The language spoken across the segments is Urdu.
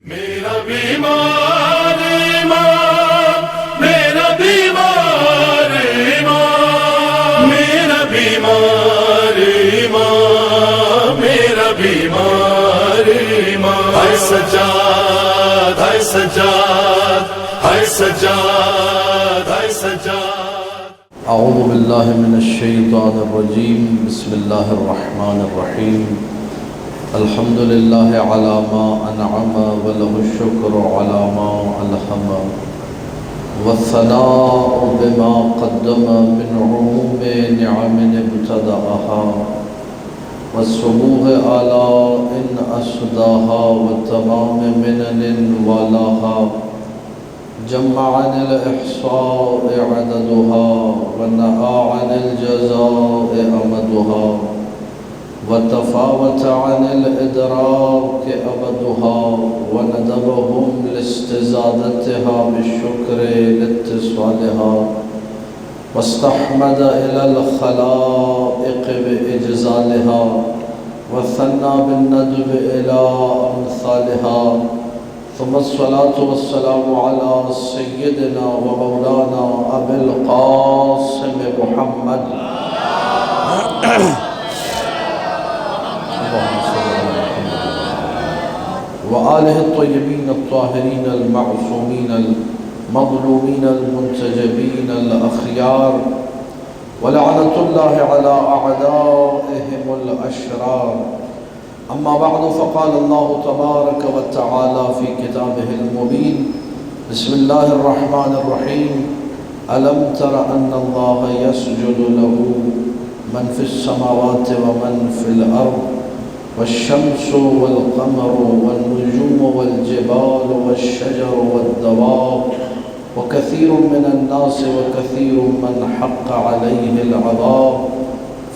میرا بیمار ایمان، میرا بیمار ایمان، میرا بیمار ایمان، میرا بیمار ایمان، ہے سجاد، ہے سجاد، ہے سجاد، ہے سجاد۔ اعوذ باللہ من الشیطان الرجیم، بسم اللہ الرحمن الرحیم۔ الحمد للہ علی ما انعم وله الشکر علی ما الہم، والثناء بما قدم من عموم نعم ابتدأها، والسبوغ آلاء أسداها، والتمام منن والاها، جمع عن الإحصاء عددها، ونأى عن الجزاء أمدها، وتفاوت عن الإدراك أبدها، وندبهم لاستزادتها بالشكر لاتصالها، واستحمد إلى الخلائق بإجزالها، وثنى بالندب إلى أمثالها، ثم الصلاة والسلام على سيدنا ومولانا أبي القاسم محمد وآله الطيبين الطاهرين المعصومين المظلومين المنتجبين الأخيار، ولعنة الله على أعدائهم الأشرار. أما بعد، فقال الله تبارك وتعالى في كتابه المبين: بسم الله الرحمن الرحيم. ألم تر أن الله يسجد له من في السماوات ومن في الأرض، والشمس والقمر والنجوم والجبال والشجر والدواب، وكثير من الناس وكثير من حق عليه العذاب،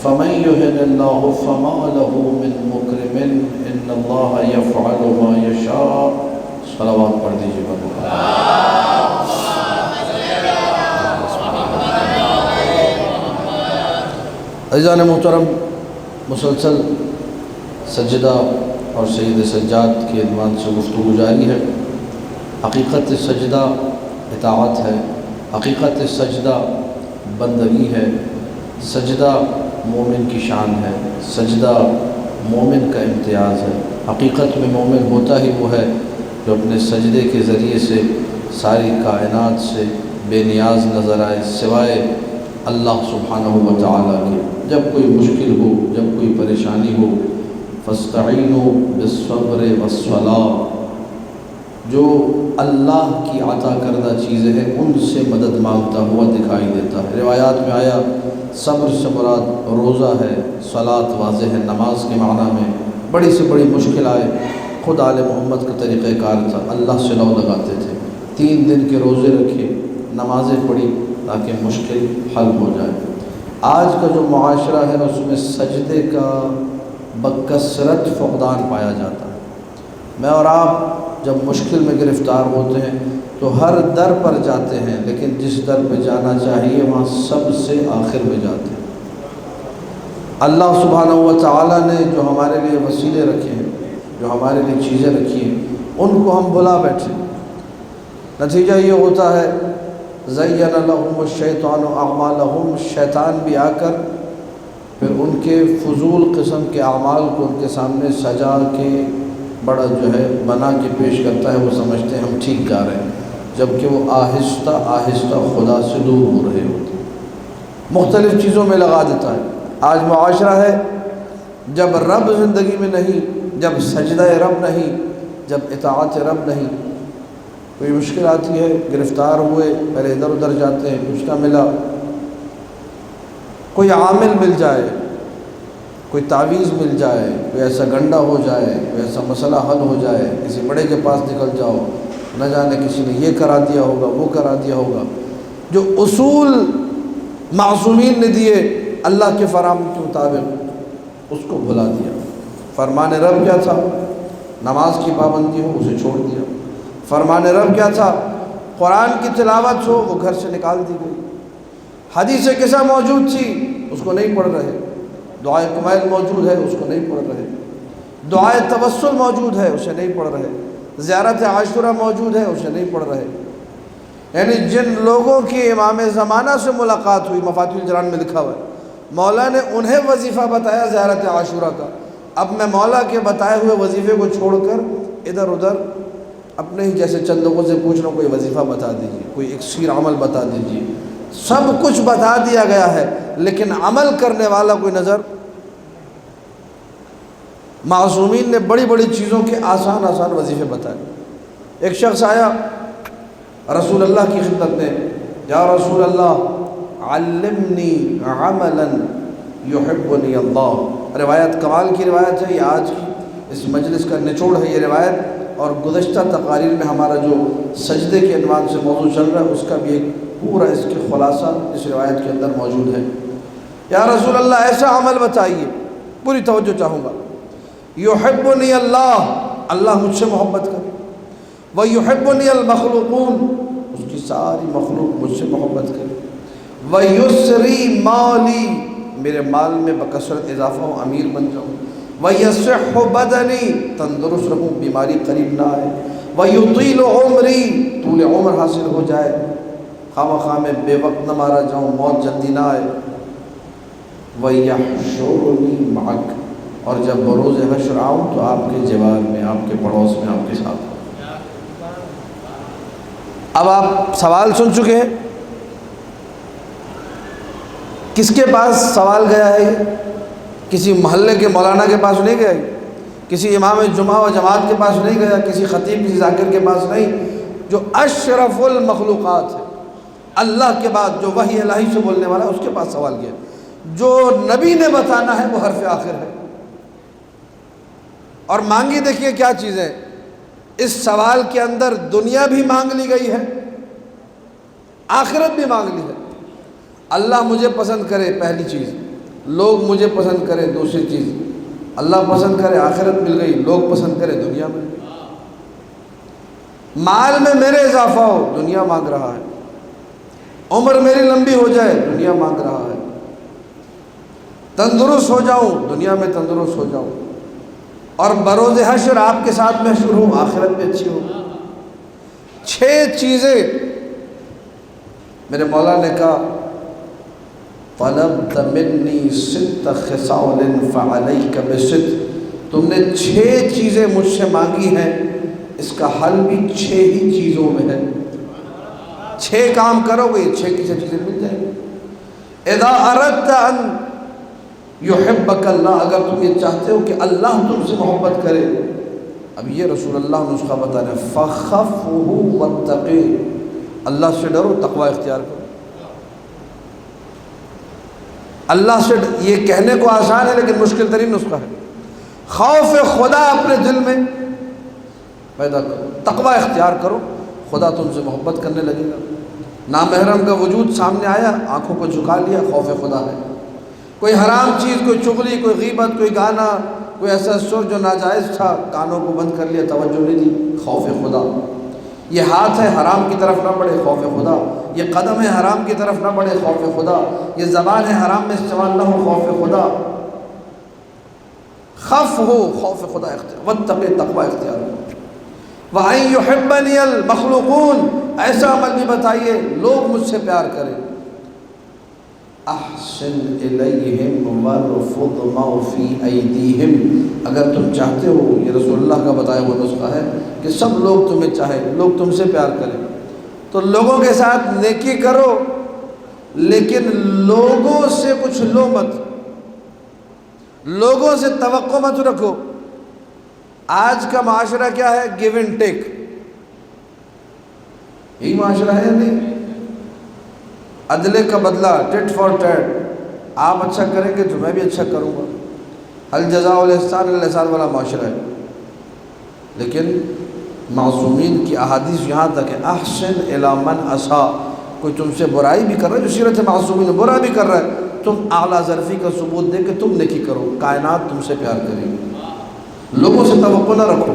فمن يهن الله فما له من مكرم، إن الله يفعل ما يشاء. صلوات پڑھ دیجیے بابا۔ عزیزان محترم، مسلسل سجدہ اور سید سجاد کے عنوان سے گفتگو جاری ہے۔ حقیقت سجدہ اطاعت ہے، حقیقت سجدہ بندگی ہے، سجدہ مومن کی شان ہے، سجدہ مومن کا امتیاز ہے۔ حقیقت میں مومن ہوتا ہی وہ ہے جو اپنے سجدے کے ذریعے سے ساری کائنات سے بے نیاز نظر آئے، سوائے اللہ سبحانہ و تعالیٰ کے۔ جب کوئی مشکل ہو، جب کوئی پریشانی ہو، فاستعینوا بالصبر والصلاۃ، جو اللہ کی عطا کردہ چیزیں ہیں ان سے مدد مانگتا ہوا دکھائی دیتا ہے۔ روایات میں آیا صبر سے مراد روزہ ہے، صلاۃ واضح ہے نماز کے معنی میں۔ بڑی سے بڑی مشکل آئے، خود آل محمد کا طریقہ کار تھا، اللہ سے لو لگاتے تھے، 3 دن کے روزے رکھے، نمازیں پڑھی تاکہ مشکل حل ہو جائے۔ آج کا جو معاشرہ ہے اس میں سجدے کا بکثرت فقدان پایا جاتا ہے۔ میں اور آپ جب مشکل میں گرفتار ہوتے ہیں تو ہر در پر جاتے ہیں، لیکن جس در پہ جانا چاہیے وہاں سب سے آخر میں جاتے ہیں۔ اللہ سبحانہ و تعالیٰ نے جو ہمارے لیے وسیلے رکھے ہیں، جو ہمارے لیے چیزیں رکھی ہیں، ان کو ہم بھلا بیٹھے۔ نتیجہ یہ ہوتا ہے زین لہم الشیطان اعمالہم، شیطان بھی آ کر پھر ان کے فضول قسم کے اعمال کو ان کے سامنے سجا کے بڑا جو ہے بنا کے پیش کرتا ہے۔ وہ سمجھتے ہیں ہم ٹھیک گا رہے ہیں، جبکہ وہ آہستہ آہستہ خدا سے دور ہو رہے ہوتے ہیں، مختلف چیزوں میں لگا دیتا ہے۔ آج معاشرہ ہے جب رب زندگی میں نہیں، جب سجدہ رب نہیں، جب اطاعت رب نہیں، کوئی مشکل آتی ہے، گرفتار ہوئے، پہلے ادھر ادھر جاتے ہیں، کچھ نہ ملا، کوئی عامل مل جائے، کوئی تعویذ مل جائے، کوئی ایسا گنڈا ہو جائے، کوئی ایسا مسئلہ حل ہو جائے، کسی بڑے کے پاس نکل جاؤ، نہ جانے کسی نے یہ کرا دیا ہوگا، وہ کرا دیا ہوگا۔ جو اصول معصومین نے دیے اللہ کے فرمان کے مطابق، اس کو بھلا دیا۔ فرمان رب کیا تھا؟ نماز کی پابندی ہو، اسے چھوڑ دیا۔ فرمان رب کیا تھا؟ قرآن کی تلاوت ہو، وہ گھر سے نکال دی گئی۔ حدیث قصہ موجود تھی، اس کو نہیں پڑھ رہے۔ دعائے کمیل موجود ہے، اس کو نہیں پڑھ رہے۔ دعائے توسل موجود ہے، اسے نہیں پڑھ رہے۔ زیارت عاشورہ موجود ہے اسے نہیں پڑھ رہے. یعنی جن لوگوں کی امام زمانہ سے ملاقات ہوئی، مفاتیح الجنان میں لکھا ہوا ہے، مولا نے انہیں وظیفہ بتایا زیارت عاشورہ کا. اب میں مولا کے بتائے ہوئے وظیفے کو چھوڑ کر ادھر ادھر اپنے ہی جیسے چند لوگوں سے پوچھ رہا ہوں، کوئی وظیفہ بتا دیجیے، کوئی اکسیر عمل بتا دیجیے. سب کچھ بتا دیا گیا ہے لیکن عمل کرنے والا کوئی نظر. معصومین نے بڑی بڑی چیزوں کے آسان آسان وظیفے بتائے. ایک شخص آیا رسول اللہ کی خدمت میں، یا رسول اللہ علمنی عملا یحبنی اللہ. روایت کمال کی روایت ہے، یہ آج کی اس مجلس کا نچوڑ ہے یہ روایت، اور گزشتہ تقاریر میں ہمارا جو سجدے کے عنوان سے موضوع چل رہا ہے اس کا بھی ایک پورا اس کے خلاصہ اس روایت کے اندر موجود ہے. یا رسول اللہ ایسا عمل بتائیے، پوری توجہ چاہوں گا. یحبنی اللہ، اللہ مجھ سے محبت کرے. ویحبنی المخلوقون، اس کی ساری مخلوق مجھ سے محبت کرے. ویسری مالی، میرے مال میں بکثرت اضافہ ہو، امیر بن جاؤں. ویصح بدنی، تندرست رہوں، بیماری قریب نہ آئے. ویطیل عمری، طول عمر حاصل ہو جائے، خواہ میں بے وقت نہ مارا جاؤں، موت جلدی نہ آئے. ویحشرنی معک، اور جب بروز حشر آؤں تو آپ کے جوار میں، آپ کے پڑوس میں، آپ کے ساتھ. اب آپ سوال سن چکے ہیں. کس کے پاس سوال گیا ہے؟ کسی محلے کے مولانا کے پاس نہیں گیا، کسی امام جمعہ و جماعت کے پاس نہیں گیا، کسی خطیب کسی ذاکر کے پاس نہیں. جو اشرف المخلوقات ہے، اللہ کے بعد جو وحی الہی سے بولنے والا ہے، اس کے پاس سوال کیا. جو نبی نے بتانا ہے وہ حرف آخر ہے. اور مانگی دیکھیے کیا چیزیں. اس سوال کے اندر دنیا بھی مانگ لی گئی ہے، آخرت بھی مانگ لی ہے. اللہ مجھے پسند کرے، پہلی چیز. لوگ مجھے پسند کرے، دوسری چیز. اللہ پسند کرے، آخرت مل گئی. لوگ پسند کرے، دنیا مل گئی. مال میں میرے اضافہ ہو، دنیا مانگ رہا ہے. عمر میری لمبی ہو جائے، دنیا مانگ رہا ہے. تندرست ہو جاؤں، دنیا میں تندرست ہو جاؤں. اور بروز حشر آپ کے ساتھ محشور ہوں، آخرت میں اچھی ہو. 6 چیزیں میرے مولا نے کہا، طلبت منی 6 خصال فعلیک بصدق. تم نے 6 چیزیں مجھ سے مانگی ہیں، اس کا حل بھی 6 ہی چیزوں میں ہے. 6 کام کرو گے، 6 کی 6 چیزیں مل جائیں گی. اذا اردت ان یحبک اللہ، اگر تم یہ چاہتے ہو کہ اللہ تم سے محبت کرے. اب یہ رسول اللہ نسخہ بتا رہے ہیں، فخفہ واتقی، اللہ سے ڈرو، تقوی اختیار کرو. اللہ سے یہ کہنے کو آسان ہے لیکن مشکل ترین نسخہ ہے. خوف خدا اپنے دل میں پیدا کرو، تقوی اختیار کرو، خدا تم سے محبت کرنے لگے گا. نامحرم کا وجود سامنے آیا، آنکھوں کو جھکا لیا، خوف خدا ہے. کوئی حرام چیز، کوئی چغلی، کوئی غیبت، کوئی گانا، کوئی ایسا سر جو ناجائز تھا، کانوں کو بند کر لیا، توجہ نہیں دی، خوف خدا. یہ ہاتھ ہے، حرام کی طرف نہ بڑھے، خوف خدا. یہ قدم ہے، حرام کی طرف نہ بڑھے، خوف خدا. یہ زبان ہے، حرام میں استعمال نہ ہو، خوف خدا. خف ہو، خوف خدا اختیار، واتقی، تقوی اختیار ہو. وَأَن يُحِبَّنِيَ الْمَخْلُوقُونَ، ایسا عمل بھی بتائیے لوگ مجھ سے پیار کریں. احسن الیہم وارفض ما فی ایدیہم، اگر تم چاہتے ہو، یہ رسول اللہ کا بتایا ہوا نسخہ ہے کہ سب لوگ تمہیں چاہیں، لوگ تم سے پیار کریں، تو لوگوں کے ساتھ نیکی کرو، لیکن لوگوں سے کچھ لو مت، لوگوں سے توقع مت رکھو. آج کا معاشرہ کیا ہے؟ Give and take. یہی معاشرہ ہے نہیں؟ عدلے کا بدلہ، ٹٹ فار ٹیٹ. آپ اچھا کریں گے تو میں بھی اچھا کروں گا. الجزاء والاحسان الا الاحسان والا معاشرہ ہے. لیکن معصومین کی احادیث یہاں تک ہے، احسن الی من اساء، کوئی تم سے برائی بھی کر رہا ہے، جو سیرت معصومین برا بھی کر رہا ہے، تم اعلیٰ ظرفی کا ثبوت دے کہ تم نیکی کرو، کائنات تم سے پیار کرے گی. لوگوں سے توقع نہ رکھو.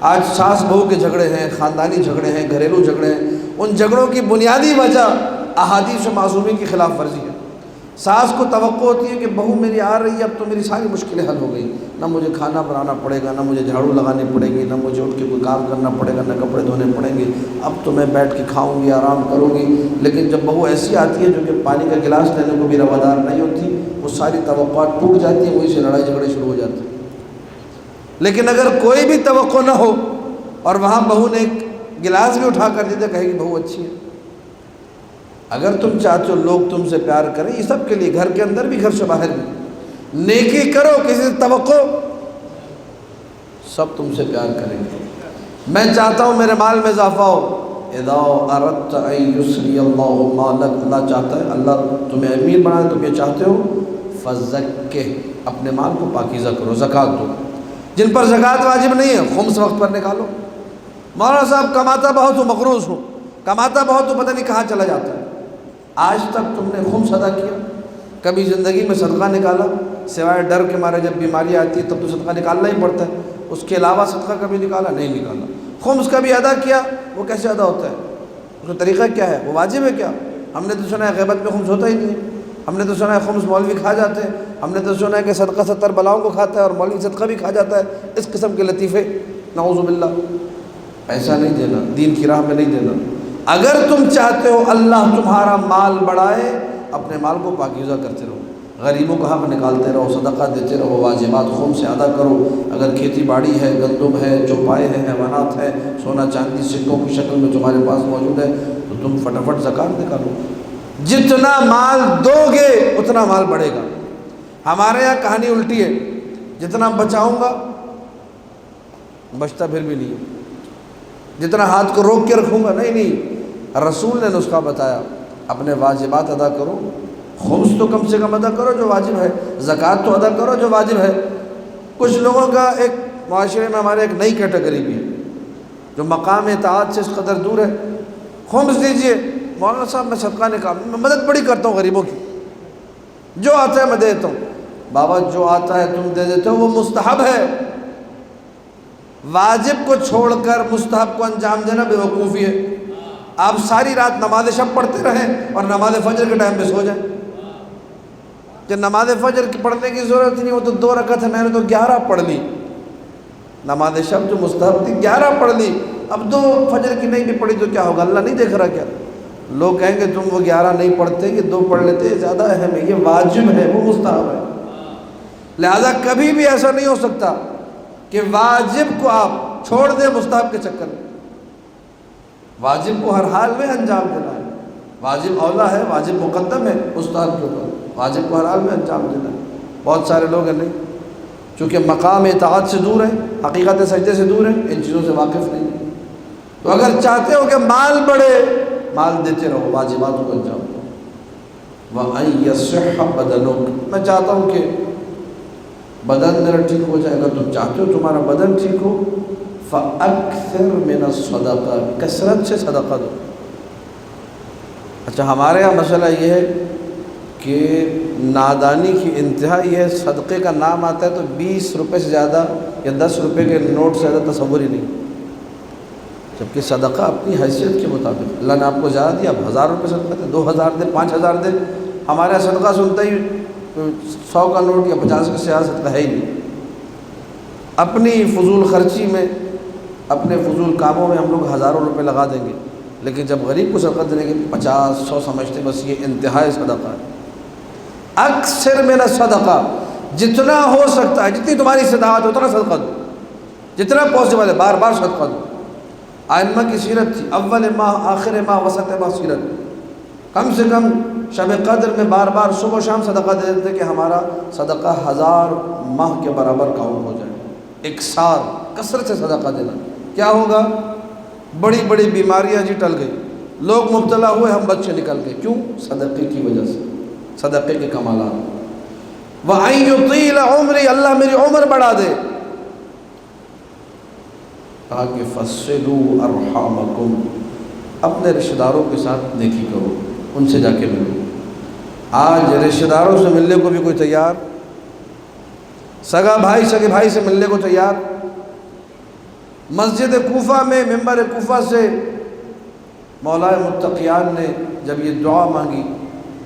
آج ساس بہو کے جھگڑے ہیں، خاندانی جھگڑے ہیں، گھریلو جھگڑے ہیں. ان جھگڑوں کی بنیادی وجہ احادیث معصومین کی خلاف ورزی ہے. ساس کو توقع ہوتی ہے کہ بہو میری آ رہی ہے، اب تو میری ساری مشکلیں حل ہو گئی، نہ مجھے کھانا بنانا پڑے گا، نہ مجھے جھاڑو لگانی پڑے گی، نہ مجھے اٹھ کے کوئی کام کرنا پڑے گا، نہ کپڑے دھونے پڑیں گے، اب تو میں بیٹھ کے کھاؤں گی، آرام کروں گی۔ لیکن جب بہو ایسی آتی ہے جو کہ پانی کا گلاس لینے کو بھی روادار نہیں ہوتی، وہ ساری توقعات ٹوٹ جاتی ہیں، وہیں سے لڑائی جھگڑے شروع ہو جاتے ہیں۔ لیکن اگر کوئی بھی توقع نہ ہو اور وہاں بہو نے ایک گلاس بھی اٹھا کر دے تو کہے گی بہو اچھی ہے۔ اگر تم چاہتے ہو لوگ تم سے پیار کریں، یہ سب کے لیے، گھر کے اندر بھی گھر سے باہر بھی، نیکی کرو، کسی سے توقع، سب تم سے پیار کریں گے۔ میں چاہتا ہوں میرے مال میں اضافہ ہو، اذا اردت ان یسری اللہ مالک، اللہ چاہتا ہے، اللہ تمہیں امیر بنائے، تم یہ چاہتے ہو، فزکہ، اپنے مال کو پاکیزہ کرو، زکوٰۃ دو۔ جن پر زکوٰۃ واجب نہیں ہے خمس وقت پر نکالو۔ مولانا صاحب کماتا بہت ہوں، مقروض ہوں، کماتا بہت ہوں، پتہ نہیں کہاں چلا جاتا ہے، آج تک تم نے خمس ادا کیا؟ کبھی زندگی میں صدقہ نکالا؟ سوائے ڈر کے مارے جب بیماری آتی ہے تب تو صدقہ نکالنا ہی پڑتا ہے، اس کے علاوہ صدقہ کبھی نکالا؟ نہیں نکالا۔ خمس کبھی ادا کیا؟ وہ کیسے ادا ہوتا ہے؟ اس کا طریقہ کیا ہے؟ وہ واجب ہے کیا؟ ہم نے تو سنا ہے غیبت میں خمس ہوتا ہی نہیں ہے، ہم نے تو سنا ہے خمس مولوی کھا جاتے ہیں، ہم نے تو سنا ہے کہ صدقہ 70 بلاؤں کو کھاتا ہے اور مولوی صدقہ بھی کھا جاتا ہے۔ اس قسم کے لطیفے، نعوذ باللہ، ایسا نہیں دینا، دین کی راہ میں نہیں دینا۔ اگر تم چاہتے ہو اللہ تمہارا مال بڑھائے، اپنے مال کو پاکیزہ کرتے رہو، غریبوں کا حق نکالتے رہو، صدقہ دیتے رہو، واجبات خمس سے ادا کرو۔ اگر کھیتی باڑی ہے، گندم ہے، چوپائے ہیں، حیوانات ہے، سونا چاندی سکوں کی شکل میں تمہارے پاس موجود ہے، تو تم فٹافٹ زکوٰۃ نکالو۔ جتنا مال دو گے اتنا مال بڑھے گا۔ ہمارے یہاں کہانی الٹی ہے، جتنا بچاؤں گا بچتا پھر بھی نہیں ہے، جتنا ہاتھ کو روک کے رکھوں گا، نہیں، رسول نے نسخہ بتایا، اپنے واجبات ادا کرو، خمس تو کم سے کم ادا کرو جو واجب ہے، زکوٰۃ تو ادا کرو جو واجب ہے۔ کچھ لوگوں کا ایک معاشرے میں ہمارے ایک نئی کیٹیگری بھی ہے جو مقام اطاعت سے اس قدر دور ہے۔ خمس دیجئے، مولانا صاحب میں صدقہ نکال، میں مدد بڑی کرتا ہوں غریبوں کی، جو آتا ہے میں دے دیتا ہوں۔ بابا جو آتا ہے تم دے دیتے ہو وہ مستحب ہے، واجب کو چھوڑ کر مستحب کو انجام دینا بے وقوفی ہے۔ آپ ساری رات نماز شب پڑھتے رہیں اور نماز فجر کے ٹائم پہ سو جائیں، کہ نماز فجر کی پڑھنے کی ضرورت نہیں، وہ تو 2 رکعت ہے، میں نے تو 11 پڑھ لی۔ نماز شب جو مستحب تھی 11 پڑھ لی، اب 2 فجر کی نہیں بھی پڑھی تو کیا ہوگا؟ اللہ نہیں دیکھ رہا کیا؟ لوگ کہیں گے تم وہ 11 نہیں پڑھتے، یہ 2 پڑھ لیتے، زیادہ اہم ہے، یہ واجب ہے، وہ مستحب ہے۔ لہذا کبھی بھی ایسا نہیں ہو سکتا کہ واجب کو آپ چھوڑ دیں مستحب کے چکر میں۔ واجب کو ہر حال میں انجام دینا ہے، واجب اولا ہے، واجب مقدم ہے مستحب کے اوپر، واجب کو ہر حال میں انجام دینا ہے۔ بہت سارے لوگ ہیں نہیں، چونکہ مقام اطاعت سے دور ہیں، حقیقت سجدے سے دور ہیں، ان چیزوں سے واقف نہیں ہیں۔ تو اگر چاہتے ہو کہ مال بڑھے، مال دیتے رہو، واجبات کو انجام دو۔ وَأَن يَصِحَّ بَدَنُكَ، میں چاہتا ہوں کہ بدن میرا ٹھیک ہو جائے گا، تم چاہتے ہو تمہارا بدن ٹھیک ہو، فَأَكْثِرْ مِنَ الصَّدَقَةِ، کثرت سے صدقہ دو۔ اچھا ہمارے یہاں مسئلہ یہ ہے کہ نادانی کی انتہا یہ ہے، صدقے کا نام آتا ہے تو 20 روپے سے زیادہ یا 10 روپے کے نوٹ سے زیادہ تصور ہی نہیں، جبکہ صدقہ اپنی حیثیت کے مطابق، اللہ نے آپ کو زیادہ دیا، آپ 1000 روپے صدقہ دیں، 2000 دیں، 5000 دیں۔ ہمارے یہاں صدقہ سنتا ہی 100 کا نوٹ یا 50 کا زیادہ صدقہ ہے ہی نہیں۔ اپنی فضول خرچی میں، اپنے فضول کاموں میں ہم لوگ ہزاروں روپے لگا دیں گے، لیکن جب غریب کو صدقہ دینے کے 50 100 سمجھتے، بس یہ انتہائی صدقہ ہے۔ اکثر من الصدقہ، جتنا ہو سکتا ہے، جتنی تمہاری استطاعت ہے اتنا صدقہ دو، جتنا پاسبل ہے، بار بار صدقہ دو۔ ائمہ کی سیرت تھی، اول ماہ، آخر ماہ، وسط ماہ سیرت، کم سے کم شب قدر میں بار بار صبح و شام صدقہ دے دیتے کہ ہمارا صدقہ 1000 ماہ کے برابر کاؤنٹ ہو جائے۔ اکثار، کثرت سے صدقہ دینا، کیا ہوگا؟ بڑی بڑی بیماریاں جی ٹل گئی، لوگ مبتلا ہوئے، ہم بچے نکل گئے، کیوں؟ صدقے کی وجہ سے، صدقے کے کمالات۔ وَأَن يُطِيلَ عُمْرِي، اللہ میری عمر بڑھا دے، تاکہ فَصِّلُوا أَرْحَامَكُمْ، اپنے رشتہ داروں کے ساتھ نیکی کرو، ان سے جا کے ملو۔ آج رشتہ داروں سے ملنے کو بھی کوئی تیار، سگا بھائی سگے بھائی سے ملنے کو تیار۔ مسجد کوفہ میں ممبر کوفہ سے مولا متقیان نے جب یہ دعا مانگی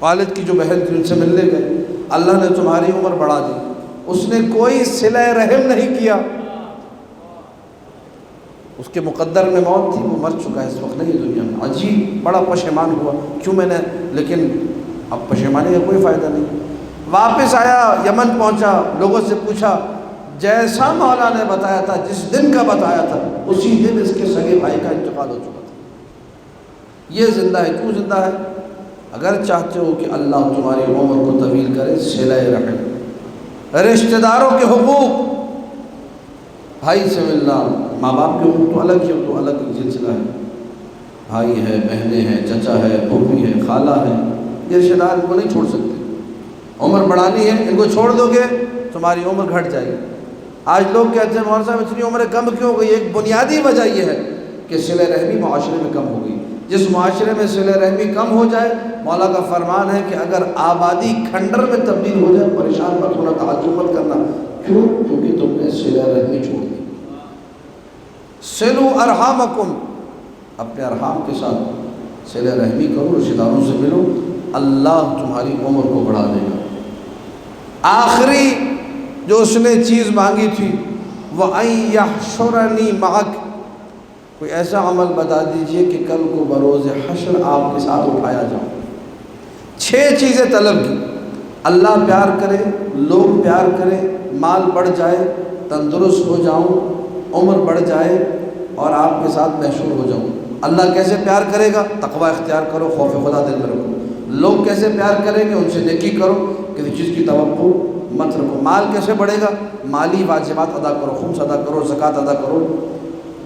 والد کی جو بہن تھی ان سے ملنے گئے، اللہ نے تمہاری عمر بڑھا دی، اس نے کوئی صلہ رحم نہیں کیا، اس کے مقدر میں موت تھی، وہ مر چکا ہے، اس وقت نہیں دنیا میں۔ عجیب، بڑا پشیمان ہوا، کیوں میں نے، لیکن اب پشیمانی کا کوئی فائدہ نہیں۔ واپس آیا، یمن پہنچا، لوگوں سے پوچھا، جیسا مولا نے بتایا تھا، جس دن کا بتایا تھا، اسی دن اس کے سگے بھائی کا انتقال ہو چکا تھا۔ یہ زندہ ہے، کیوں زندہ ہے؟ اگر چاہتے ہو کہ اللہ تمہاری عمر کو طویل کرے، صلہ رحم، رشتہ داروں کے حقوق، بھائی سے ملنا، ماں باپ کے حقوق تو الگ ہی، تو الگ سلسلہ ہے، بھائی ہے، بہنیں ہیں، چچا ہے، پھوپھی ہے، خالہ ہے، یہ رشتہ دار ان کو نہیں چھوڑ سکتے۔ عمر بڑھانی ہے، ان کو چھوڑ دو گے تمہاری عمر گھٹ جائے گی۔ آج لوگ کہتے ہیں مولانا صاحب اتنی عمریں کم کیوں ہو گئی؟ ایک بنیادی وجہ یہ ہے کہ صلہ رحمی معاشرے میں کم ہو گئی۔ جس معاشرے میں صلہ رحمی کم ہو جائے، مولا کا فرمان ہے کہ اگر آبادی کھنڈر میں تبدیل ہو جائے، پریشان مت ہونا، تعجب مت کرنا، کیوں؟ کیونکہ تم نے صلہ رحمی چھوڑ دی۔ صلوا ارحامکم، اپنے ارحام کے ساتھ صلہ رحمی کرو، رشتہ داروں سے ملو، اللہ تمہاری عمر کو بڑھا دے گا۔ آخری جو اس نے چیز مانگی تھی، وَأَن يَحْشُرَنِي مَعَكَ، کوئی ایسا عمل بتا دیجئے کہ کل کو بروز حشر آپ کے ساتھ اٹھایا جاؤں۔ 6 چیزیں طلب کی، اللہ پیار کرے، لوگ پیار کریں، مال بڑھ جائے، تندرست ہو جاؤں، عمر بڑھ جائے اور آپ کے ساتھ محشور ہو جاؤں۔ اللہ کیسے پیار کرے گا؟ تقوی اختیار کرو، خوف خدا دل میں رکھو۔ لوگ کیسے پیار کریں گے؟ ان سے نیکی کرو، کسی چیز کی توقع مت رکھو۔ مال کیسے بڑھے گا؟ مالی واجبات ادا کرو، خمس ادا کرو، زکوٰۃ ادا کرو۔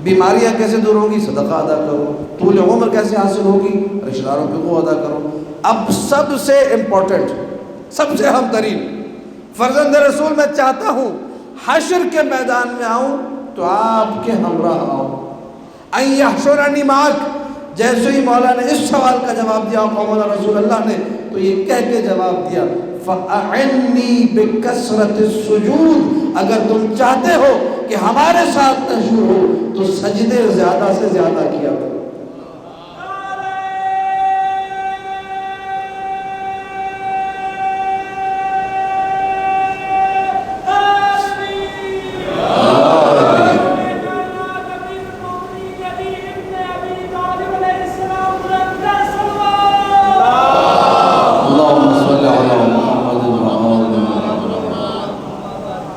بیماریاں کیسے دور ہوں گی؟ صدقہ ادا کرو۔ طول عمر کیسے حاصل ہوگی؟ رشتہ داروں کے حقوق ادا کرو۔ اب سب سے امپورٹنٹ، سب سے اہم ترین، فرزند رسول میں چاہتا ہوں حشر کے میدان میں آؤں تو آپ کے ہمراہ آؤں۔ ان یحشرنی معک، جیسے ہی مولا نے اس سوال کا جواب دیا، مولا رسول اللہ نے تو یہ کہہ کے جواب دیا، فَأَعِنِّي بِكَثْرَةِ السُّجُودِ، اگر تم چاہتے ہو کہ ہمارے ساتھ محشور ہو تو سجدے زیادہ سے زیادہ کیا کرو۔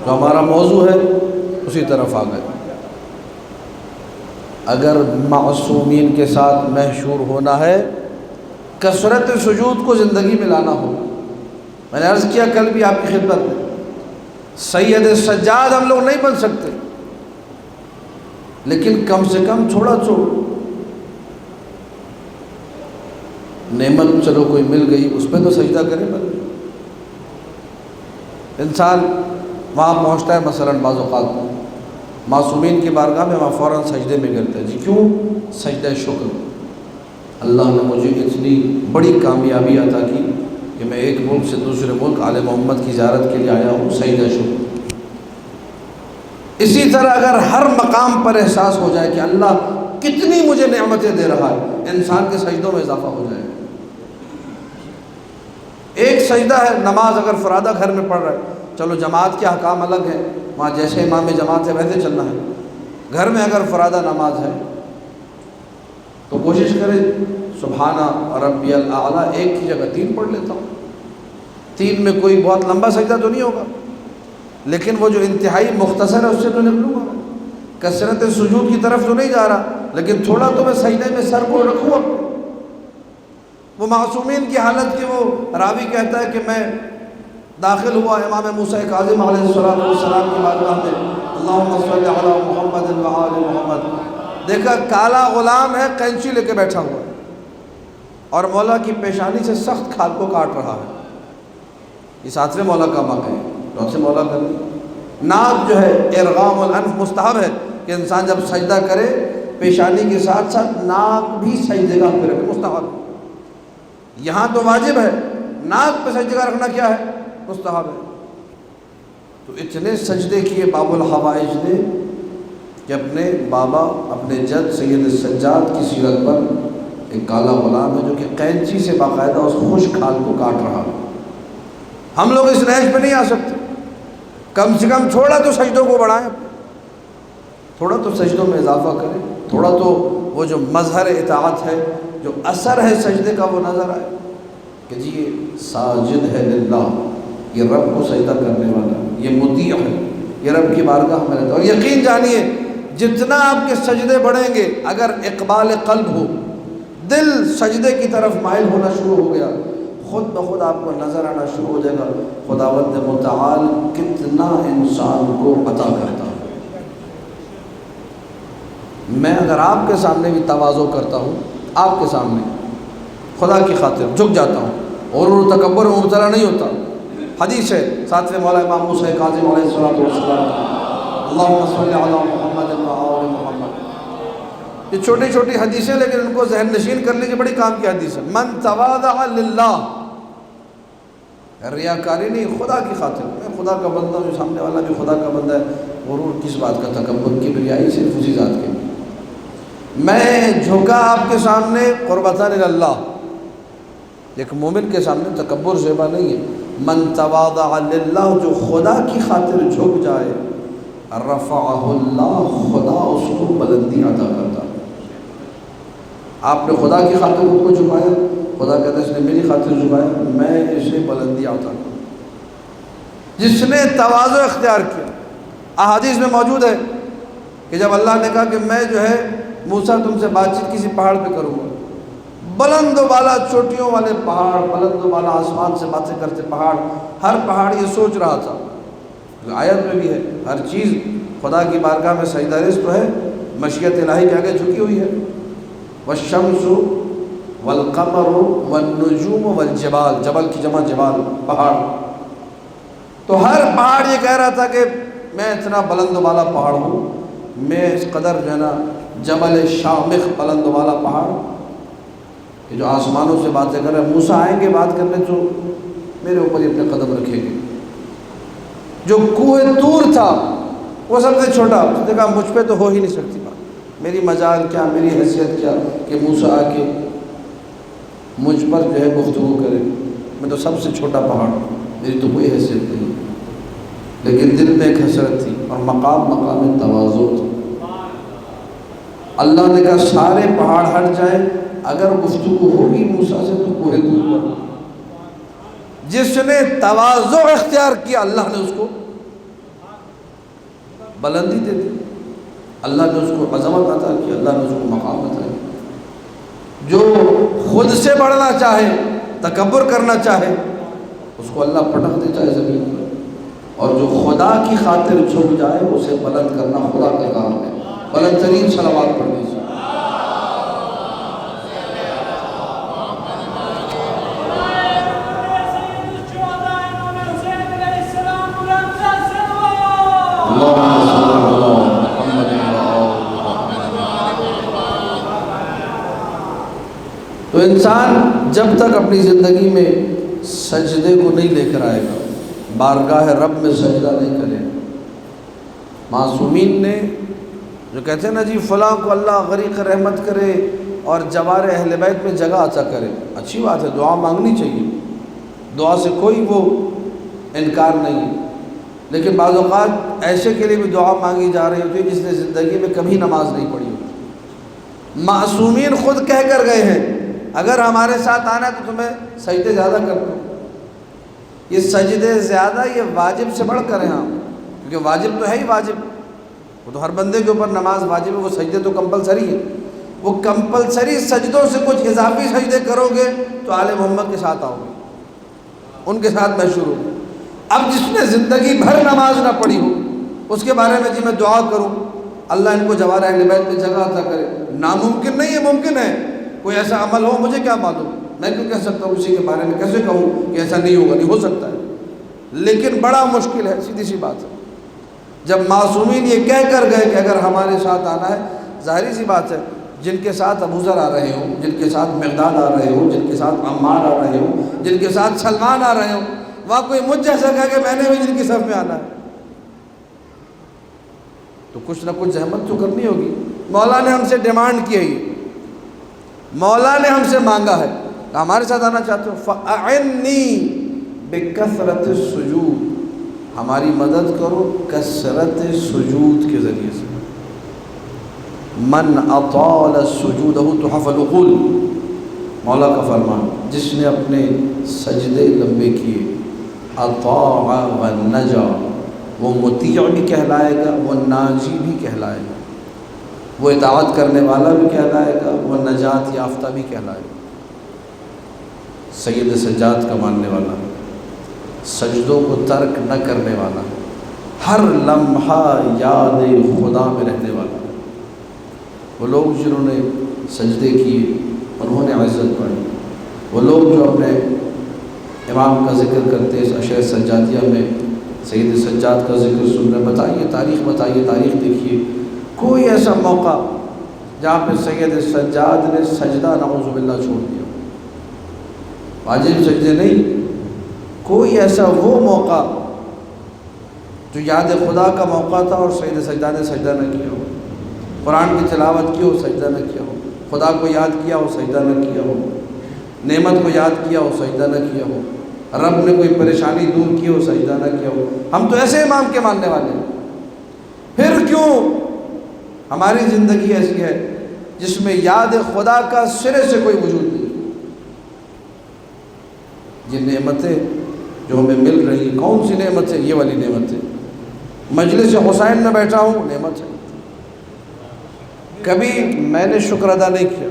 جو ہمارا موضوع ہے اسی طرف آ گئے۔ اگر معصومین کے ساتھ محشور ہونا ہے، کثرت سجود کو زندگی میں لانا ہو۔ میں نے عرض کیا کل بھی آپ کی خدمت میں، سید سجاد ہم لوگ نہیں بن سکتے، لیکن کم سے کم تھوڑا تو نعمت چلو کوئی مل گئی، اس پہ تو سجدہ کرے۔ انسان وہاں پہنچتا ہے، مثلاً بعض اوقات معصومین کی بارگاہ میں، وہاں فوراً سجدے میں گرتا ہے۔ جی کیوں؟ سجدہ شکر، اللہ نے مجھے اتنی بڑی کامیابی عطا کی کہ میں ایک ملک سے دوسرے ملک آل محمد کی زیارت کے لیے آیا ہوں، سجدہ شکر۔ اسی طرح اگر ہر مقام پر احساس ہو جائے کہ اللہ کتنی مجھے نعمتیں دے رہا ہے، انسان کے سجدوں میں اضافہ ہو جائے۔ ایک سجدہ ہے نماز، اگر فرادہ گھر میں پڑھ رہا ہے، چلو جماعت کے احکام الگ ہیں، وہاں جیسے امام جماعت ہے ویسے چلنا ہے۔ گھر میں اگر فرادہ نماز ہے تو کوشش کرے سبحانہ ربی الاعلیٰ ایک کی جگہ 3 پڑھ لیتا ہوں۔ 3 میں کوئی بہت لمبا سجدہ تو نہیں ہوگا، لیکن وہ جو انتہائی مختصر ہے اس سے تو نکلوں گا۔ کثرت سجود کی طرف تو نہیں جا رہا، لیکن تھوڑا تو میں سجدے میں سر کو رکھوں اپنے۔ وہ معصومین کی حالت کی، وہ راوی کہتا ہے کہ میں داخل ہوا امام موسیٰ کاظم علیہ السلام کی بارگاہ میں، اللہم صلی علی محمد و آل محمد، دیکھا کالا غلام ہے، قینچی لے کے بیٹھا ہوا ہے اور مولا کی پیشانی سے سخت کھال کو کاٹ رہا ہے۔ یہ 7ویں مولا کا موقع ہے، 4تھے مولا کا نہیں۔ ناک جو ہے ارغام الانف مستحب ہے کہ انسان جب سجدہ کرے پیشانی کے ساتھ ساتھ ناک بھی سجدے گاہ پہ رکھے، مستحب ہے۔ یہاں تو واجب ہے، ناک پہ سجدے گاہ رکھنا کیا ہے؟ مستحب ہے۔ تو اتنے سجدے کیے باب الحوائج نے کہ اپنے بابا، اپنے جد سید السجاد کی سیرت پر ایک کالا غلام ہے جو کہ قینچی سے باقاعدہ اس خشک کھال کو کاٹ رہا ہے۔ ہم لوگ اس رینج پہ نہیں آ سکتے، کم سے کم تھوڑا تو سجدوں کو بڑھائیں، تھوڑا تو سجدوں میں اضافہ کریں، تھوڑا تو وہ جو مظہر اطاعت ہے، جو اثر ہے سجدے کا وہ نظر آئے کہ جی یہ ساجد ہے للہ، یہ رب کو سجدہ کرنے والا، یہ مطیع ہے، یہ رب کی بارگاہ میں رہتا ہے۔ اور یقین جانیے جتنا آپ کے سجدے بڑھیں گے، اگر اقبال قلب ہو، دل سجدے کی طرف مائل ہونا شروع ہو گیا، خود بخود آپ کو نظر آنا شروع ہو جائے گا خداوند متعال کتنا انسان کو عطا کرتا ہے۔ میں اگر آپ کے سامنے بھی تواضع کرتا ہوں، آپ کے سامنے خدا کی خاطر جھک جاتا ہوں، غرور و تکبر میں مبتلا نہیں ہوتا۔ حدیث ہے ساتویں مولا امام موسیٰ کاظم علیہ السلام، اللہم صلی علی محمد و آل محمد۔ یہ چھوٹی چھوٹی حدیثیں لیکن ان کو ذہن نشین کر لیجیے، بڑی کام کی حدیث ہے۔ من تواضع للہ، ریاکاری نہیں، خدا کی خاطر، میں خدا کا بندہ ہوں، سامنے والا بھی خدا کا بندہ ہے، غرور کس بات کا، تکبر کی بریائی صرف اسی ذات کے۔ میں جھکا آپ کے سامنے قربتاً اللہ، ایک مومن کے سامنے تکبر زیبا نہیں ہے۔ من تواضع للہ، جو خدا کی خاطر جھک جائے، رفعہ اللہ، خدا اس کو بلندی عطا کرتا ہے۔ آپ نے خدا کی خاطر خود کو جھکایا، خدا کہتا ہے اس نے میری خاطر جھکایا، میں اسے بلندی عطا کرتا ہوں۔ جس نے تواضع اختیار کیا، احادیث میں موجود ہے کہ جب اللہ نے کہا کہ میں جو ہے موسیٰ تم سے بات چیت کسی پہاڑ پہ کروں گا، بلند و بالا چوٹیوں والے پہاڑ، بلند و بالا آسمان سے باتیں کرتے پہاڑ، ہر پہاڑ یہ سوچ رہا تھا، آیت میں بھی ہے، ہر چیز خدا کی بارگاہ میں سجدہ ریز تو ہے، مشیت الہی کے آگے جھکی ہوئی ہے۔ والشمس والقمر والنجوم والجبال، جبل کی جمع جبال، پہاڑ، تو ہر پہاڑ یہ کہہ رہا تھا کہ میں اتنا بلند و بالا پہاڑ ہوں، میں اس قدر جو ہے نا جبل شامخ، بلند و بالا پہاڑ کہ جو آسمانوں سے باتیں کر رہے ہیں، موسیٰ آئیں گے بات کرنے تو میرے اوپر ہی اپنے قدم رکھیں گے۔ جو کوہ طور تھا وہ سب سے چھوٹا، اس نے کہا مجھ پہ تو ہو ہی نہیں سکتی بات، میری مجال کیا، میری حیثیت کیا کہ موسیٰ آ کے مجھ پر جو ہے گفتگو کرے، میں تو سب سے چھوٹا پہاڑ ہوں، میری تو کوئی حیثیت نہیں۔ لیکن دل میں ایک حسرت تھی اور مقام تواضع تھا۔ اللہ نے کہا سارے پہاڑ ہٹ جائیں، اگر گفتگو ہوگی موسیٰ سے تو کوہ طور پر۔ جس نے تواضع اختیار کیا اللہ نے اس کو بلندی دے دی، اللہ نے اس کو عظمت عطا کی، اللہ نے اس کو مقام عطا کی۔ جو خود سے بڑھنا چاہے، تکبر کرنا چاہے، اس کو اللہ پٹک دیتا ہے زمین پر، اور جو خدا کی خاطر جھک جائے اسے بلند کرنا خدا کا کام ہے۔ بلند ترین صلوات پڑھ لیجیے۔ تو انسان جب تک اپنی زندگی میں سجدے کو نہیں لے کر آئے گا، بارگاہ رب میں سجدہ نہیں کرے، معصومین نے جو کہتے ہیں نا جی فلاں کو اللہ غریق رحمت کرے اور جوار اہل بیت میں جگہ عطا کرے، اچھی بات ہے، دعا مانگنی چاہیے، دعا سے کوئی وہ انکار نہیں ہے، لیکن بعض اوقات ایسے کے لیے بھی دعا مانگی جا رہی ہوتی ہے جس نے زندگی میں کبھی نماز نہیں پڑھی ہوتی۔ معصومین خود کہہ کر گئے ہیں اگر ہمارے ساتھ آنا ہے تو تمہیں سجدے زیادہ کرنا، یہ سجدے زیادہ یہ واجب سے بڑھ کر ہیں، ہاں کیونکہ واجب تو ہے ہی واجب، وہ تو ہر بندے کے اوپر نماز واجب ہے، وہ سجدے تو کمپلسری ہے، وہ کمپلسری سجدوں سے کچھ اضافی سجدے کرو گے تو آل محمد کے ساتھ آؤ گے، ان کے ساتھ مشہور ہو۔ اب جس نے زندگی بھر نماز نہ پڑھی ہو اس کے بارے میں جی میں دعا کروں اللہ ان کو جوار اہل بیت میں جگہ عطا کرے، ناممکن نہیں ہے، ممکن ہے، کوئی ایسا عمل ہو مجھے کیا معلوم، میں کیوں کہہ سکتا ہوں، اسی کے بارے میں کیسے کہوں کہ ایسا نہیں ہوگا، نہیں ہو سکتا ہے، لیکن بڑا مشکل ہے، سیدھی سی بات ہے۔ جب معصومین یہ کہہ کر گئے کہ اگر ہمارے ساتھ آنا ہے، ظاہری سی بات ہے، جن کے ساتھ ابو ذر آ رہے ہوں، جن کے ساتھ مقداد آ رہے ہوں، جن کے ساتھ عمار آ رہے ہوں، جن کے ساتھ سلمان آ رہے ہوں، وہاں کوئی مجھ جیسا کہا کہ میں نے بھی جن کی صف میں آنا ہے، تو کچھ نہ کچھ زحمت تو کرنی ہوگی۔ مولا نے ہم سے ڈیمانڈ کی ہے، مولا نے ہم سے مانگا ہے کہ ہمارے ساتھ آنا چاہتے ہو فَأَعِنِّي بِكَثْرَةِ السُّجُودِ، ہماری مدد کرو کثرت سجود کے ذریعے سے. من اطال سجودہ تحف العقول، مولا کا فرمان، جس نے اپنے سجدے لمبے کیے اطاع و نجا، وہ مطیع بھی کہلائے گا، وہ ناجی بھی کہلائے گا، وہ اطاعت کرنے والا بھی کہلائے گا، وہ نجات یافتہ بھی کہلائے گا. سید سجاد کا ماننے والا، سجدوں کو ترک نہ کرنے والا، ہر لمحہ یاد خدا میں رہنے والا. وہ لوگ جنہوں نے سجدے کیے انہوں نے عزت پائی. وہ لوگ جو اپنے امام کا ذکر کرتے اس اشعار سجادیہ میں سید سجاد کا ذکر سن رہے، بتائیے تاریخ دیکھیے کوئی ایسا موقع جہاں پہ سید سجاد نے سجدہ نعوذ باللہ چھوڑ دیا. واجب سجدے نہیں، کوئی ایسا وہ موقع جو یاد خدا کا موقع تھا اور سید سجدہ نے سجدہ نہ کیا ہو. قرآن کی تلاوت کی ہو، سجدہ نہ کیا ہو. خدا کو یاد کیا ہو، سجدہ نہ کیا ہو. نعمت کو یاد کیا ہو، سجدہ نہ کیا ہو. رب نے کوئی پریشانی دور کی ہو، سجدہ نہ کیا ہو. ہم تو ایسے امام کے ماننے والے ہیں. پھر کیوں ہماری زندگی ایسی ہے جس میں یاد خدا کا سرے سے کوئی وجود نہیں؟ یہ نعمتیں جو ہمیں مل رہی، کون سی نعمت ہے؟ یہ والی نعمت ہے. مجلس حسین میں بیٹھا ہوں، نعمت ہے. کبھی میں نے شکر ادا نہیں کیا،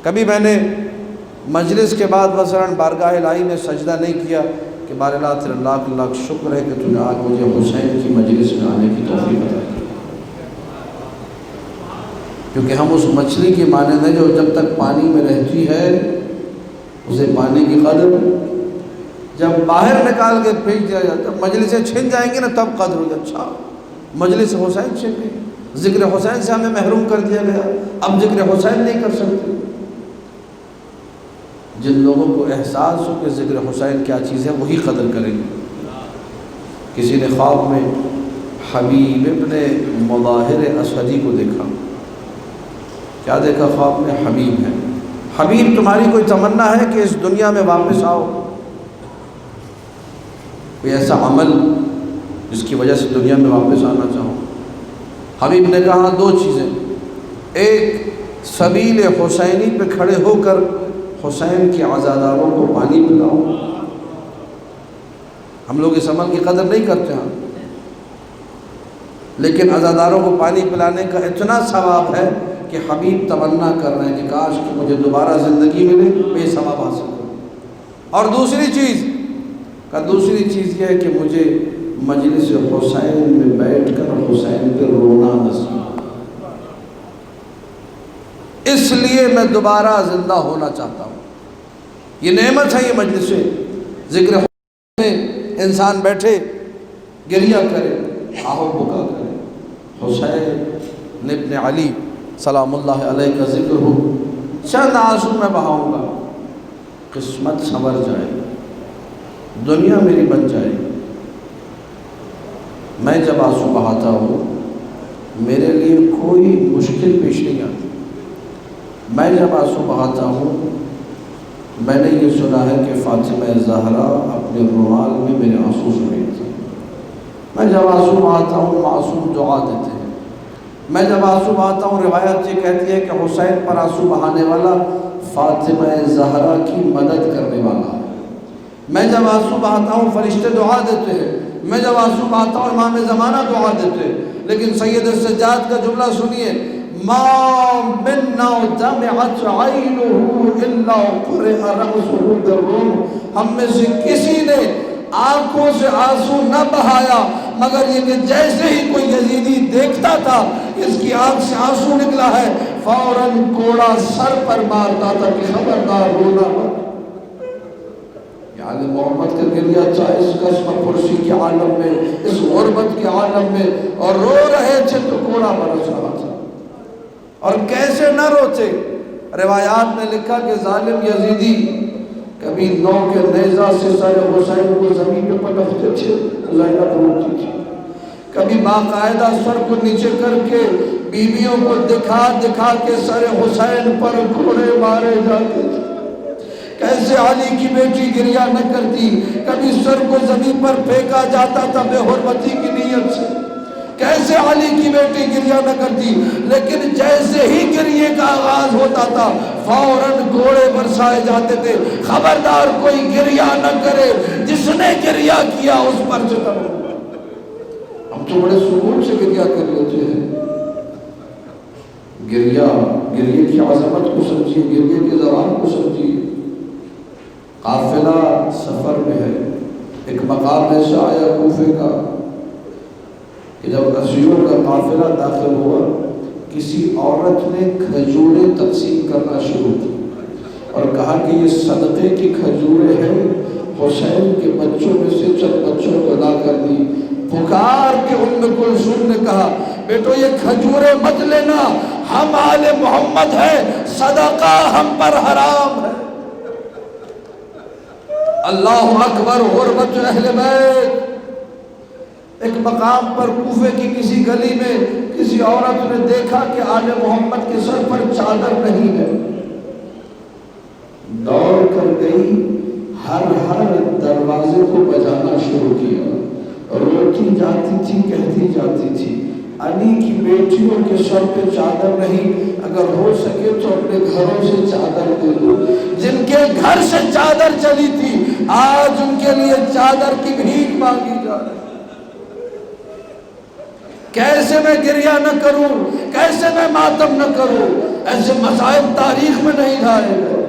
کبھی میں نے مجلس کے بعد مثلاً بارگاہ الہی میں سجدہ نہیں کیا کہ بار اللہ تیرا لاکھ لاکھ شکر ہے کہ تو نے آج مجھے حسین کی مجلس میں آنے کی توفیق عطا کی. کیونکہ ہم اس مچھلی کی مانند ہیں جو جب تک پانی میں رہتی ہے اسے پانی کی قدر، جب باہر نکال کے پھینک دیا جاتا، مجلسیں چھن جائیں گی نا تب قدر ہو جائے. اچھا مجلس حسین چھن گئی، ذکر حسین سے ہمیں محروم کر دیا گیا، اب ذکر حسین نہیں کر سکتے. جن لوگوں کو احساس ہو کہ ذکر حسین کیا چیز ہے وہی قدر کریں گے. کسی نے خواب میں حبیب ابن مظاہر اسدی کو دیکھا. کیا دیکھا خواب میں؟ حبیب ہے. حبیب تمہاری کوئی تمنا ہے کہ اس دنیا میں واپس آؤ؟ کوئی ایسا عمل جس کی وجہ سے دنیا میں واپس آنا چاہو؟ حبیب نے کہا دو چیزیں. ایک، سبیل حسینی پہ کھڑے ہو کر حسین کے عزاداروں کو پانی پلاؤ. ہم لوگ اس عمل کی قدر نہیں کرتے ہیں، لیکن عزاداروں کو پانی پلانے کا اتنا ثواب ہے کہ حبیب تمنا کر رہے ہیں کہ کاش کہ مجھے دوبارہ زندگی ملے، میں یہ ثواب حاصل کروں. اور دوسری چیز یہ ہے کہ مجھے مجلس حسین میں بیٹھ کر حسین پہ رونا نصیب، اس لیے میں دوبارہ زندہ ہونا چاہتا ہوں. یہ نعمت ہے یہ مجلس ذکر حسین میں انسان بیٹھے گریہ کرے، آہو بکا کرے. حسین ابن علی سلام اللہ علیہ کا ذکر ہو، چند آنسو میں بہاؤں گا، قسمت سنور جائے، دنیا میری بن جائے. میں جب آنسو بہاتا ہوں میرے لیے کوئی مشکل پیش نہیں آتی. میں جب آنسو بہاتا ہوں، میں نے یہ سنا ہے کہ فاطمہ زہرا اپنے رومال میں میرے آنسو سمیٹتی. میں جب آنسو بہاتا ہوں معصوم دعا دیتے ہیں. میں جب آنسو بہاتا ہوں روایت یہ کہتی ہے کہ حسین پر آنسو بہانے والا فاطمہ زہرا کی مدد کرنے والا ہے. میں جب آنسو بہاتا ہوں فرشتے دعا دیتے ہیں. میں جب آنسو بہاتا ہوں امام زمانہ دعا دیتے ہیں. لیکن سید سجاد کا جملہ سنیے، ما منا دمعت عینہ الا قرئ رأسہ بالروم. ہم میں سے کسی نے آنکھوں سے آنسو نہ بہایا مگر یہ کہ جیسے ہی کوئی یزیدی دیکھتا تھا اس کی آنکھ سے آنسو نکلا ہے فوراً کوڑا سر پر مارتا تھا کہ خبردار رونا مت. یعنی محمد کا گریہ تھا اس قسم پرسی کے عالم میں، اس غربت کے عالم میں، اور رو رہے تھے تو کوڑا برس رہا تھا. اور کیسے نہ روتے؟ روایات میں لکھا کہ ظالم یزیدی کبھی نو کے نیزہ سے سر حسین کو زمین پہ پٹکتے تھے، زینب روتی تھی. کبھی باقاعدہ سر کو نیچے کر کے بیویوں کو دکھا دکھا کے سر حسین پر گھوڑے مارے جاتے تھے۔ کیسے علی کی بیٹی گریہ نہ کرتی، کبھی سر کو زمین پر پھینکا جاتا تھا بے حرمتی کی نیت سے، کیسے علی کی بیٹی گریہ نہ کرتی، لیکن جیسے ہی گریے کا آغاز ہوتا تھا فوراً گھوڑے برسائے جاتے تھے، خبردار کوئی گریہ نہ کرے، جس نے گریہ کیا اس پر ستم ہو۔ ہم تو بڑے سکون سے گریہ کر لیتے ہیں، گریے کی عظمت کو سمجھیے، گریے کی زبان کو سمجھیے۔ قافلہ سفر میں ہے، ایک مقام ایسا آیا کوفے کا کہ جب اسیروں کا قافلہ داخل ہوا، کسی عورت نے کھجوریں تقسیم کرنا شروع کی اور کہا کہ یہ صدقے کی کھجوریں ہیں، حسین کے بچوں میں سے چند بچوں کو لا کر دی۔ پکار کے ام کلثوم نے کہا بیٹو یہ کھجوریں مت لینا، ہم آل محمد ہیں، صدقہ ہم پر حرام ہے۔ اللہ اکبر، غربت اہل بیت۔ ایک مقام پر کوفے کی کسی گلی میں کسی عورت نے دیکھا کہ آل محمد کے سر پر چادر نہیں ہے، دوڑ کر گئی، ہر دروازے کو بجانا شروع کیا، روتی جاتی تھی، کہتی جاتی تھی علی کی بیٹیوں کے سر پہ چادر نہیں، اگر ہو سکے تو اپنے گھروں سے چادر دے دو۔ جن کے گھر سے چادر چلی تھی آج ان کے لیے چادر کی بھیک مانگی جا رہی۔ کیسے میں گریہ نہ کروں، کیسے میں ماتم نہ کروں، ایسے مسائل تاریخ میں نہیں ڈھائے گئے۔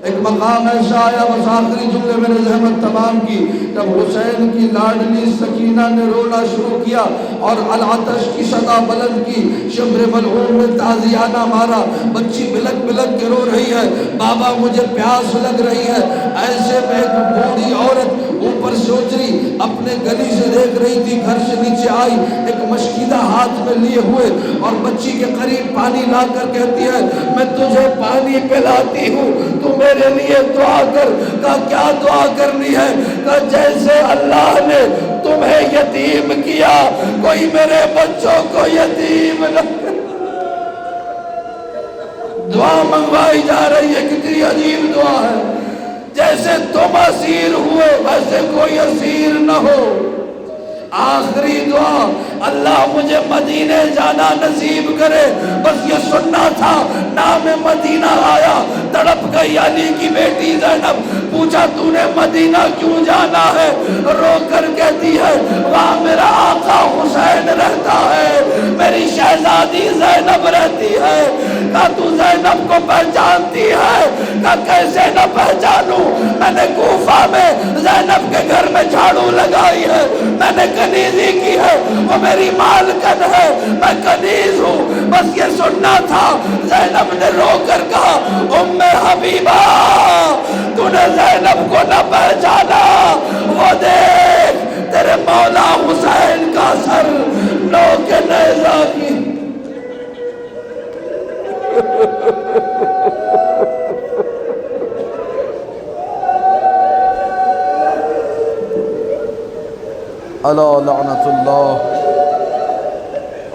ایک مقام ایسا آیا، بس آخری جملے میں نے زحمت تمام کی، جب حسین کی لاڈلی سکینہ نے رونا شروع کیا اور العطش کی صدا بلند کی، شمر ملعون نے تازیانہ مارا، بچی بلک بلک کے رو رہی ہے، بابا مجھے پیاس لگ رہی ہے۔ ایسے میں ایک بوڑھی عورت اوپر سے اتری، اپنے گلی سے دیکھ رہی تھی، گھر سے نیچے آئی، ایک مشکیدہ ہاتھ میں لیے ہوئے اور بچی کے قریب پانی لا کر کہتی ہے میں تجھے پانی پلاتی ہوں، تو میرے لیے دعا کر۔ کہا کیا دعا کرنی ہے؟ کہا جیسے اللہ نے تمہیں یتیم کیا کوئی میرے بچوں کو یتیم نہ کرے۔ دعا منگوائی جا رہی ہے، کتنی عجیب دعا ہے، جیسے تم اسیر ہوئے ویسے کوئی اسیر نہ ہو۔ آخری دعا اللہ مجھے مدینے جانا نصیب کرے، بس یہ سننا تھا۔ نام مدینہ آیا، تڑپ گئی علی کی بیٹی زینب، پوچھا تو نے مدینہ کیوں جانا ہے؟ رو کر کہتی ہے وہاں میرا آقا حسین رہتا ہے، میری شہزادی زینب رہتی ہے۔ کہا تو زینب کو پہچانتی ہے؟ کہا کیسے نہ پہچانوں، میں نے کوفہ میں زینب کے گھر میں جھاڑو لگائی ہے، میں نے کنیزی کی ہے، وہ میری مالکن ہے، میں کنیز ہوں، بس یہ سننا تھا۔ زینب نے رو کر کہا ام حبیبہ تو نے زینب کو نہ پہچانا، وہ دیکھ تیرے مولا حسین کا سر نوک نیزہ کی۔ الا لعنت اللہ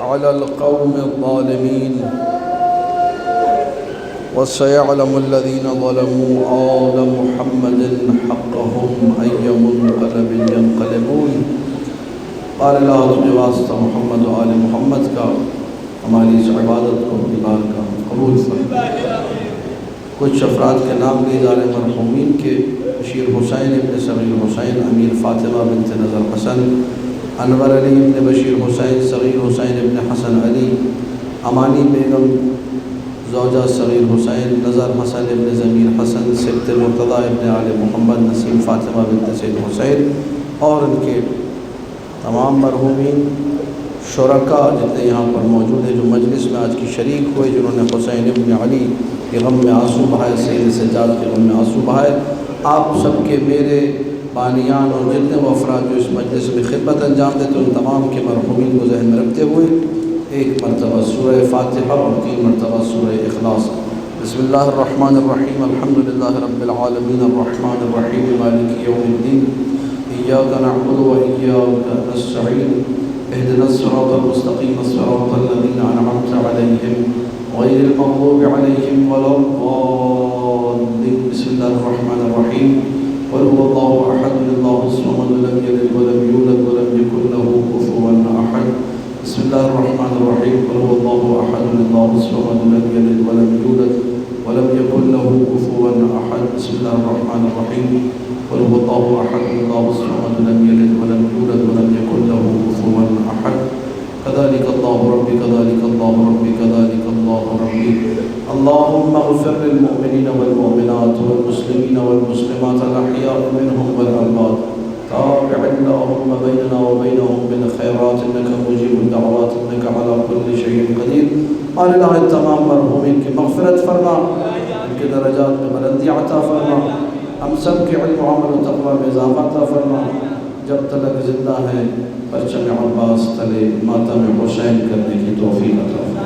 علی القوم الظالمین وسيعلم الذين ظلموا آل محمد حقهم أي منقلب ينقلبون۔ قال اللہ تجھے واسطہ محمد و آل محمد کا ہماری اس عبادت کو اپنی بارگاہ میں قبول فرما۔ کچھ افراد کے نام لیے جا رہے مرحومین کے: بشیر حسین ابن صغیر حسین، امیر فاطمہ بنت نظر حسن، انور علی ابن بشیر حسین، صغیر حسین ابن حسن علی، امانی بیگم زوجہ صغیر حسین، نظر حسن ابن ضمیر حسن، سبط مرتضیٰ ابن آل محمد، نسیم فاطمہ بنت سید حسین، اور ان کے تمام مرحومین شرکاء جتنے یہاں پر موجود ہیں جو مجلس میں آج کی شریک ہوئے، جنہوں نے حسین ابن علی کے غم میں آنسو بہائے، سید سجاد کے غم میں آنسو بہائے۔ آپ سب کے میرے بانیان اور جتنے وہ افراد جو اس مجلس میں خدمت انجام دیتے ان تمام کے مرحومین کو ذہن میں رکھتے ہوئے ایک مرتبہ سورہ فاتحہ اور 3 مرتبہ سورہ اخلاص۔ بسم اللہ الرحمن الرحیم، الحمدللہ رب العالمین، الرحمن الرحیم، مالک یوم الدین، ایاک نعبد و ایاک نستعین، اهدنا الصراط المستقيم صراط الذين أنعمت عليهم غير المغضوب عليهم ولا الضالين. بسم الله الرحمن الرحيم. قل هو الله أحد الله الصمد لم يلد ولم يولد ولم يكن له كفوا أحد. بسم الله الرحمن الرحيم. قل هو الله أحد الله الصمد لم يلد ولم يولد ولم يكن له كفوا أحد. بسم الله الرحمن الرحيم. قل هو الله أحد الله الصمد لم يلد ولم يولد ولم يكن له كفوا أحد. كذلك الله ربي كذلك الله ربي كذلك الله ربي. اللهم اغفر للمؤمنين والمؤمنات والمسلمين والمسلمات الأحياء منهم والأموات. تابع اللهم بيننا وبينهم بالخيرات إنك مجيب الدعوات إنك على كل شيء قدير. اور الہ تمام مرحومین کی مغفرت فرما، ان کے درجات میں بلندی عطا فرما، ہم سب کے علم و عمل و تقوی میں اضافہ عطا فرما. جب تلک زندہ ہیں پرچم عباس تلے ماتم حسین کرنے کی توفیق عطا فرما.